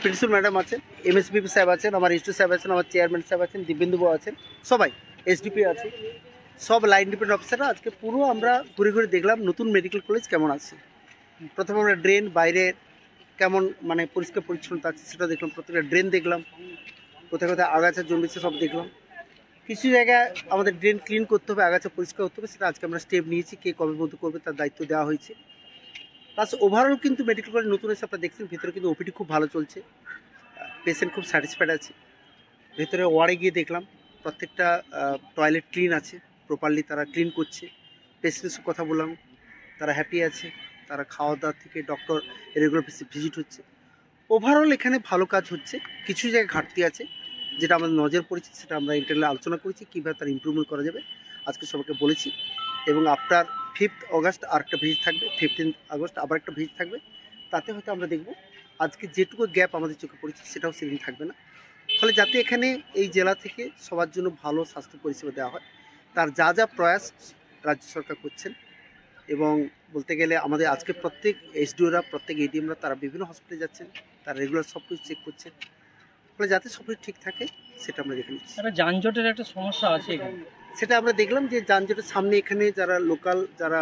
Principal madam আছেন, এমএসপিপি সাহেব আছেন, আমার এসডি সাহেব আছেন, আমার চেয়ারম্যান সাহেব আছেন, দিব্যেন্দুবু আছেন, সবাই এসডিপি আছে, সব লাইন ডিপেন্ডেন্ট অফিসাররা আজকে পুরো আমরা ঘুরে ঘুরে দেখলাম নতুন মেডিকেল কলেজ কেমন আছে। প্রথমে আমরা ড্রেন বাইরে কেমন মানে পরিষ্কার পরিচ্ছন্নতা আছে সেটা দেখলাম, প্রত্যেকটা ড্রেন দেখলাম, কোথায় কোথায় আগাছা জন্মেছে সব দেখলাম। কিছু জায়গায় আমাদের ড্রেন ক্লিন করতে হবে, আগাছা পরিষ্কার করতে হবে, সেটা আজকে আমরা স্টেপ নিয়েছি, কে কবে মধ্যে করবে তার দায়িত্ব দেওয়া হয়েছে। প্লাস ওভারঅল কিন্তু মেডিকেল কলেজ নতুন এসে আপনারা দেখছেন ভিতরে কিন্তু ওপিডি খুব ভালো চলছে, পেশেন্ট খুব স্যাটিসফাইড আছে। ভেতরে ওয়ার্ডে গিয়ে দেখলাম প্রত্যেকটা টয়লেট ক্লিন আছে, প্রপারলি তারা ক্লিন করছে। পেশেন্টসের কথা বললাম, তারা হ্যাপি আছে, তারা খাওয়া দাওয়া থেকে ডক্টর রেগুলার ভিজিট হচ্ছে। ওভারঅল এখানে ভালো কাজ হচ্ছে। কিছু জায়গায় ঘাটতি আছে যেটা আমাদের নজর পড়েছে, সেটা আমরা ইন্টারনালি আলোচনা করেছি কীভাবে তার ইমপ্রুভমেন্ট করা যাবে, আজকে সবাইকে বলেছি। এবং আফটার 5th অগাস্ট আর একটা ভিজিট থাকবে, 15th আগস্ট আবার একটা ভিজিট থাকবে। তাতে হয়তো আমরা দেখব আজকে যেটুকু গ্যাপ আমাদের চোখে পড়েছে সেটাও সেদিন থাকবে না। ফলে যাতে এখানে এই জেলা থেকে সবার জন্য ভালো স্বাস্থ্য পরিষেবা দেওয়া হয়, তার যা যা প্রয়াস রাজ্য সরকার করছেন। এবং বলতে গেলে আমাদের আজকে প্রত্যেক এসডিওরা, প্রত্যেক এডিএমরা তারা বিভিন্ন হসপিটালে যাচ্ছেন, তারা রেগুলার সব কিছু চেক করছেন। ফলে যাতে সব কিছু ঠিক থাকে সেটা আমরা দেখে নিচ্ছি। যানজটের একটা সমস্যা আছে এখানে, সেটা আমরা দেখলাম যে যানজটের সামনে এখানে যারা লোকাল যারা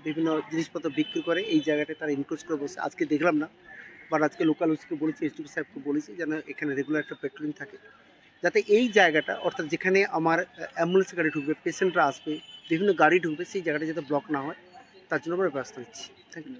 বিভিন্ন জিনিসপত্র বিক্রি করে এই জায়গাটায় তারা ইনক্রোচ করে বসে, আজকে দেখলাম না, বাট আজকে লোকাল ওসিকে বলেছি, এসডিপি সাহেবকে বলেছি যেন এখানে রেগুলার একটা পেট্রোলিং থাকে, যাতে এই জায়গাটা অর্থাৎ যেখানে আমার অ্যাম্বুলেন্স গাড়ি ঢুকবে, পেশেন্টরা আসবে, বিভিন্ন গাড়ি ঢুকবে, সেই জায়গাটা যাতে ব্লক না হয় তার জন্য আমরা ব্যবস্থা নিচ্ছি। Thank you.